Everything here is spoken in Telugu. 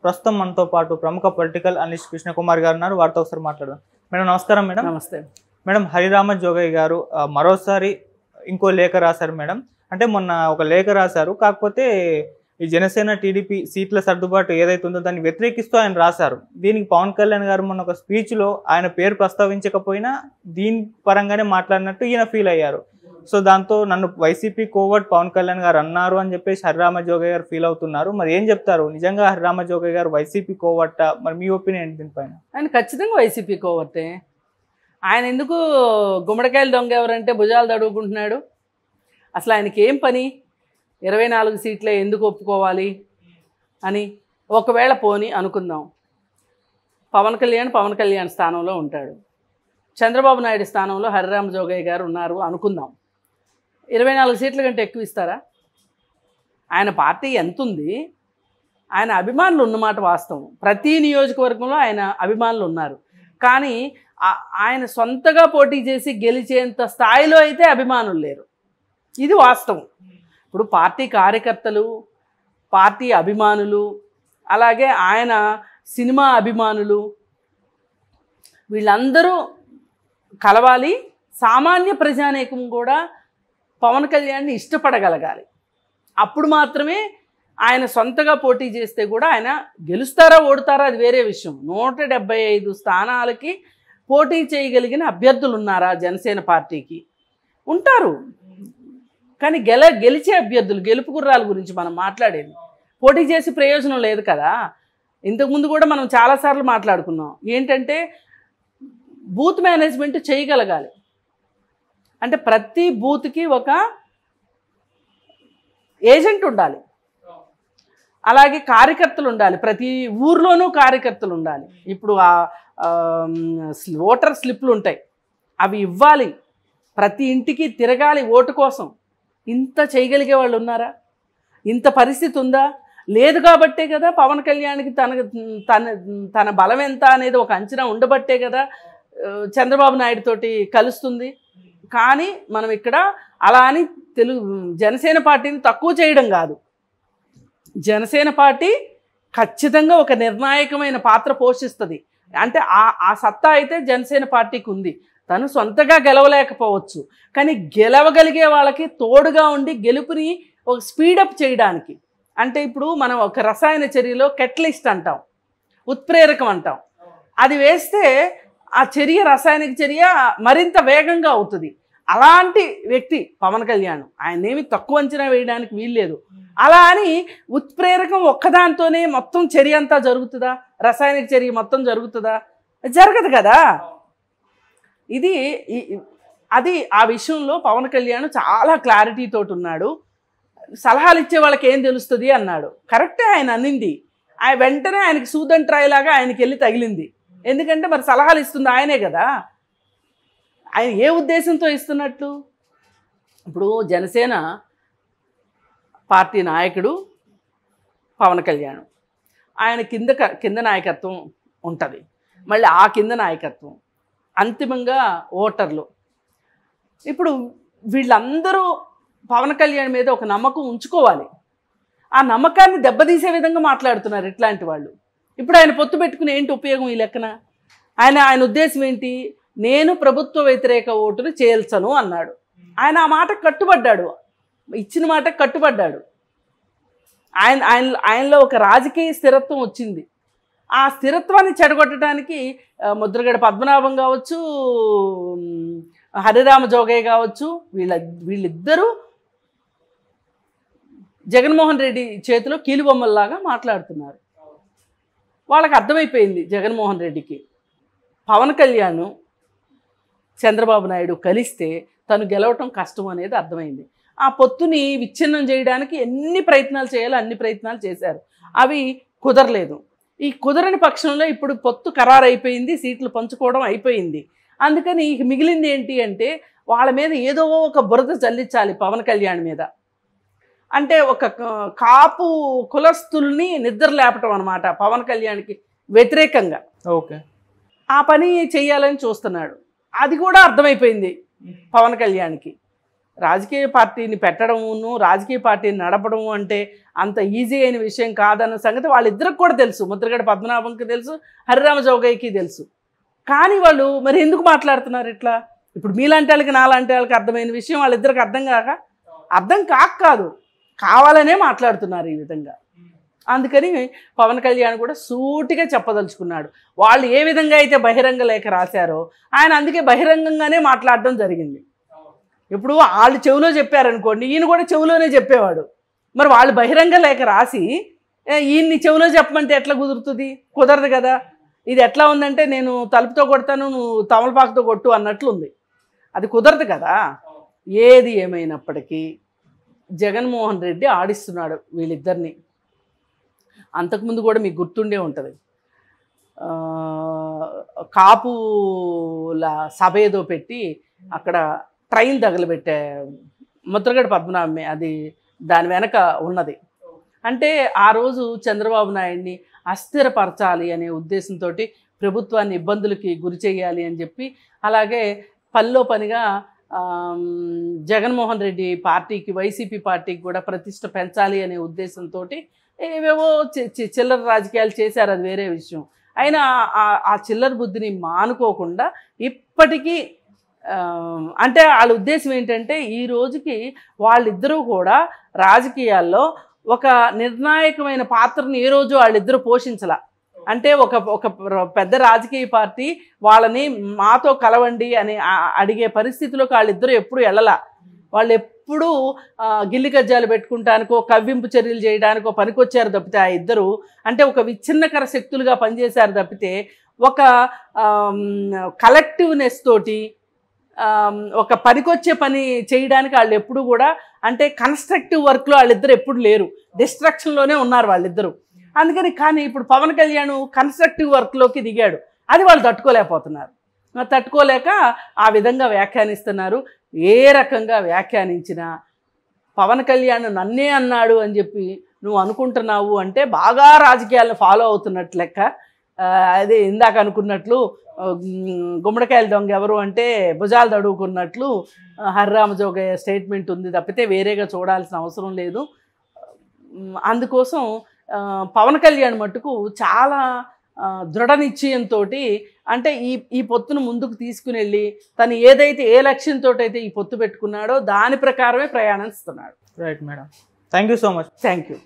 ప్రస్తుతం మనతో పాటు ప్రముఖ పొలిటికల్ అనలిస్ట్ కృష్ణ కుమార్ గారు ఉన్నారు. వారితో ఒకసారి మాట్లాడదాం. మేడం నమస్కారం. మేడం నమస్తే మేడం. హరిరామ జోగయ్య గారు మరోసారి ఇంకో లేఖ రాశారు మేడం. అంటే మొన్న ఒక లేఖ రాశారు, కాకపోతే ఈ జనసేన టీడీపీ సీట్ల సర్దుబాటు ఏదైతే ఉందో దాన్ని వ్యతిరేకిస్తూ ఆయన రాశారు. దీనికి పవన్ కళ్యాణ్ గారు మొన్న ఒక స్పీచ్లో ఆయన పేరు ప్రస్తావించకపోయినా దీని పరంగానే మాట్లాడినట్టు ఈయన ఫీల్ అయ్యారు. సో దాంతో నన్ను వైసీపీ కోవర్ట్ పవన్ కళ్యాణ్ గారు అన్నారు అని చెప్పేసి హరిరామ జోగయ్య గారు ఫీల్ అవుతున్నారు. మరి ఏం చెప్తారు? నిజంగా హరిరామ జోగయ్య గారు వైసీపీ కోవర్ట? మరి మీ ఒపీనియన్ దీనిపైన? ఆయన ఖచ్చితంగా వైసీపీ కోవర్టే. ఆయన ఎందుకు గుమ్మడికాయలు దొంగ ఎవరంటే భుజాలు తడుగుకుంటున్నాడు? అసలు ఆయనకి ఏం పని? 24 సీట్లే ఎందుకు ఒప్పుకోవాలి అని ఒకవేళ పోని అనుకుందాం. పవన్ కళ్యాణ్ స్థానంలో ఉంటాడు, చంద్రబాబు నాయుడు స్థానంలో హరిరామ జోగయ్య గారు ఉన్నారు అనుకుందాం. 24 సీట్ల కంటే ఎక్కువ ఇస్తారా? ఆయన పార్టీ ఎంత ఉంది, ఆయన అభిమానులు ఉన్నమాట వాస్తవం. ప్రతి నియోజకవర్గంలో ఆయన అభిమానులు ఉన్నారు. కానీ ఆయన సొంతగా పోటీ చేసి గెలిచేంత స్థాయిలో అయితే అభిమానులు లేరు. ఇది వాస్తవం. ఇప్పుడు పార్టీ కార్యకర్తలు, పార్టీ అభిమానులు, అలాగే ఆయన సినిమా అభిమానులు, వీళ్ళందరూ కలవాలి. సామాన్య ప్రజానీకం కూడా పవన్ కళ్యాణ్ని ఇష్టపడగలగాలి. అప్పుడు మాత్రమే ఆయన సొంతగా పోటీ చేస్తే కూడా ఆయన గెలుస్తారా ఓడుతారా అది వేరే విషయం. 175 స్థానాలకి పోటీ చేయగలిగిన అభ్యర్థులు ఉన్నారా జనసేన పార్టీకి? ఉంటారు. కానీ గెలిచే అభ్యర్థులు, గెలుపు గుర్రాల గురించి మనం మాట్లాడేది. పోటీ చేసి ప్రయోజనం లేదు కదా. ఇంతకుముందు కూడా మనం చాలాసార్లు మాట్లాడుకున్నాం. ఏంటంటే బూత్ మేనేజ్మెంట్ చేయగలగాలి. అంటే ప్రతి బూత్కి ఒక ఏజెంట్ ఉండాలి, అలాగే కార్యకర్తలు ఉండాలి. ప్రతి ఊర్లోనూ కార్యకర్తలు ఉండాలి. ఇప్పుడు ఓటర్ స్లిప్లు ఉంటాయి, అవి ఇవ్వాలి. ప్రతి ఇంటికి తిరగాలి ఓటు కోసం. ఇంత చేయగలిగే వాళ్ళు ఉన్నారా? ఇంత పరిస్థితి ఉందా? లేదు. కాబట్టే కదా పవన్ కళ్యాణ్కి తన బలం ఎంత అనేది ఒక అంచనా ఉండబట్టే కదా చంద్రబాబు నాయుడు తోటి కలుస్తుంది. కానీ మనం ఇక్కడ అలా అని జనసేన పార్టీని తక్కువ చేయడం కాదు. జనసేన పార్టీ ఖచ్చితంగా ఒక నిర్ణాయకమైన పాత్ర పోషిస్తుంది. అంటే ఆ సత్తా అయితే జనసేన పార్టీకి ఉంది. తను సొంతగా గెలవలేకపోవచ్చు, కానీ గెలవగలిగే వాళ్ళకి తోడుగా ఉండి గెలుపుని ఒక స్పీడప్ చేయడానికి. అంటే ఇప్పుడు మనం ఒక రసాయన చర్యలో కెటలిస్ట్ అంటాం, ఉత్ప్రేరకం అంటాం. అది వేస్తే ఆ చర్య, రసాయనిక చర్య మరింత వేగంగా అవుతుంది. అలాంటి వ్యక్తి పవన్ కళ్యాణ్. ఆయనేమి తక్కువ అంచనా వేయడానికి వీల్లేదు. అలా అని ఉత్ప్రేరకం ఒక్కదాంతోనే మొత్తం చర్య అంతా జరుగుతుందా? రసాయనిక చర్య మొత్తం జరుగుతుందా? జరగదు కదా. అది ఆ విషయంలో పవన్ కళ్యాణ్ చాలా క్లారిటీతోటి ఉన్నాడు. సలహాలు ఇచ్చే వాళ్ళకి ఏం తెలుస్తుంది అన్నాడు. కరెక్టే ఆయన అన్నింది. ఆయన వెంటనే ఆయనకి సూదన్ ట్రై లాగా ఆయనకి వెళ్ళి తగిలింది. ఎందుకంటే మరి సలహాలు ఇస్తుంది ఆయనే కదా. ఆయన ఏ ఉద్దేశంతో ఇస్తున్నట్టు? ఇప్పుడు జనసేన పార్టీ నాయకుడు పవన్ కళ్యాణ్, ఆయన కింద నాయకత్వం ఉంటుంది, మళ్ళీ ఆ కింద నాయకత్వం, అంతిమంగా ఓటర్లు. ఇప్పుడు వీళ్ళందరూ పవన్ కళ్యాణ్ మీద ఒక నమ్మకం ఉంచుకోవాలి. ఆ నమ్మకాన్ని దెబ్బతీసే విధంగా మాట్లాడుతున్నారు ఇట్లాంటి వాళ్ళు. ఇప్పుడు ఆయన పొత్తు పెట్టుకుని ఏంటి ఉపయోగం ఈ లెక్కన? ఆయన ఉద్దేశం ఏంటి? నేను ప్రభుత్వ వ్యతిరేక ఓటును చేల్చను అన్నాడు. ఆయన ఆ మాటకు కట్టుబడ్డాడు, ఇచ్చిన మాటకు కట్టుబడ్డాడు. ఆయనలో ఒక రాజకీయ స్థిరత్వం వచ్చింది. ఆ స్థిరత్వాన్ని చెడగొట్టడానికి ముద్రగడ పద్మనాభం కావచ్చు, హరిరామ జోగయ్య కావచ్చు, వీళ్ళిద్దరూ జగన్మోహన్ రెడ్డి చేతిలో కీలుబొమ్మల్లాగా మాట్లాడుతున్నారు. వాళ్ళకి అర్థమైపోయింది జగన్మోహన్ రెడ్డికి పవన్ కళ్యాణ్ చంద్రబాబు నాయుడు కలిస్తే తను గెలవటం కష్టం అనేది అర్థమైంది. ఆ పొత్తుని విచ్ఛిన్నం చేయడానికి ఎన్ని ప్రయత్నాలు చేయాలో అన్ని ప్రయత్నాలు చేశారు. అవి కుదరలేదు. ఈ కుదరని పక్షంలో ఇప్పుడు పొత్తు ఖరారు అయిపోయింది, సీట్లు పంచుకోవడం అయిపోయింది. అందుకని మిగిలింది ఏంటి అంటే వాళ్ళ మీద ఏదో ఒక బురద చల్లించాలి పవన్ కళ్యాణ్ మీద. అంటే ఒక కాపు కులస్తుల్ని నిద్ర లేపటం అనమాట పవన్ కళ్యాణ్కి వ్యతిరేకంగా. ఓకే, ఆ పని చేయాలని చూస్తున్నాడు. అది కూడా అర్థమైపోయింది పవన్ కళ్యాణ్కి. రాజకీయ పార్టీని పెట్టడమును రాజకీయ పార్టీని నడపడము అంటే అంత ఈజీ అయిన విషయం కాదన్న సంగతి వాళ్ళిద్దరికి కూడా తెలుసు. ముద్రగడ పద్మనాభంకి తెలుసు, హరిరామ జోగయ్యకి తెలుసు. కానీ వాళ్ళు మరి ఎందుకు మాట్లాడుతున్నారు ఇట్లా? ఇప్పుడు మీలాంటి వాళ్ళకి నాలాంటి వాళ్ళకి అర్థమైన విషయం వాళ్ళిద్దరికి అర్థం కాదు, కావాలనే మాట్లాడుతున్నారు ఈ విధంగా. అందుకని పవన్ కళ్యాణ్ కూడా సూటిగా చెప్పదలుచుకున్నాడు. వాళ్ళు ఏ విధంగా అయితే బహిరంగ లేఖ రాశారో ఆయన అందుకే బహిరంగంగానే మాట్లాడడం జరిగింది. ఇప్పుడు వాళ్ళు చెవిలో చెప్పారనుకోండి, ఈయన కూడా చెవిలోనే చెప్పేవాడు. మరి వాళ్ళు బహిరంగ లేఖ రాసి ఈయన్ని చెవిలో చెప్పమంటే ఎట్లా కుదురుతుంది? కుదరదు కదా. ఇది ఎట్లా ఉందంటే నేను తలుపుతో కొడతాను, నువ్వు తమలపాకుతో కొట్టు అన్నట్లుంది. అది కుదరదు కదా. ఏది ఏమైనప్పటికీ జగన్మోహన్ రెడ్డి ఆడిస్తున్నాడు వీళ్ళిద్దరిని. అంతకుముందు కూడా మీకు గుర్తుండే ఉంటుంది, కాపుల సభ ఏదో పెట్టి అక్కడ ట్రైన్ తగలబెట్టే ముద్రగడ పద్మనాభమే అది దాని వెనక ఉన్నది. అంటే ఆ రోజు చంద్రబాబు నాయుడిని అస్థిరపరచాలి అనే ఉద్దేశంతో ప్రభుత్వాన్ని ఇబ్బందులకి గురి చేయాలి అని చెప్పి, అలాగే పనిలో పనిగా జగన్మోహన్ రెడ్డి పార్టీకి వైసీపీ పార్టీకి కూడా ప్రతిష్ట పెంచాలి అనే ఉద్దేశంతో ఏవేవో చిల్లర రాజకీయాలు చేశారు, అది వేరే విషయం. అయినా ఆ చిల్లర బుద్ధిని మానుకోకుండా ఇప్పటికీ అంటే వాళ్ళ ఉద్దేశం ఏంటంటే ఈ రోజుకి వాళ్ళిద్దరూ కూడా రాజకీయాల్లో ఒక నిర్ణాయకమైన పాత్రను ఏ రోజు వాళ్ళిద్దరూ పోషించాల. అంటే ఒక పెద్ద రాజకీయ పార్టీ వాళ్ళని మాతో కలవండి అని అడిగే పరిస్థితిలోకి వాళ్ళిద్దరూ ఎప్పుడు వెళ్ళలా. వాళ్ళు ఎప్పుడూ గిల్లి కజ్జాలు పెట్టుకుంటానికో కవ్వింపు చర్యలు చేయడానికో పనికొచ్చారు తప్పితే ఆ ఇద్దరు అంటే ఒక విచ్ఛిన్నకర శక్తులుగా పనిచేశారు తప్పితే ఒక కలెక్టివ్నెస్ తోటి ఒక పనికొచ్చే పని చేయడానికి వాళ్ళు ఎప్పుడు కూడా అంటే కన్స్ట్రక్టివ్ వర్క్లో వాళ్ళిద్దరు ఎప్పుడు లేరు, డిస్ట్రక్షన్లోనే ఉన్నారు వాళ్ళిద్దరు. అందుకని కానీ ఇప్పుడు పవన్ కళ్యాణ్ కన్స్ట్రక్టివ్ వర్క్లోకి దిగాడు, అది వాళ్ళు తట్టుకోలేకపోతున్నారు. తట్టుకోలేక ఆ విధంగా వ్యాఖ్యానిస్తున్నారు. ఏ రకంగా వ్యాఖ్యానించినా పవన్ కళ్యాణ్ నన్నే అన్నాడు అని చెప్పి నువ్వు అనుకుంటున్నావు అంటే బాగా రాజకీయాలను ఫాలో అవుతున్నట్లు లెక్క. అదే ఇందాక అనుకున్నట్లు గుమ్మడికాయల దొంగ ఎవరు అంటే భుజాలు తడువుకున్నట్లు హరిరామ జోగయ్య స్టేట్మెంట్ ఉంది తప్పితే వేరేగా చూడాల్సిన అవసరం లేదు. అందుకోసం పవన్ కళ్యాణ్ మట్టుకు చాలా దృఢ నిశ్చయంతో అంటే ఈ పొత్తును ముందుకు తీసుకుని వెళ్ళి తను ఏదైతే ఏ లక్ష్యంతో అయితే ఈ పొత్తు పెట్టుకున్నాడో దాని ప్రకారమే ప్రయాణిస్తున్నాడు. Right madam, thank you so much. Thank you.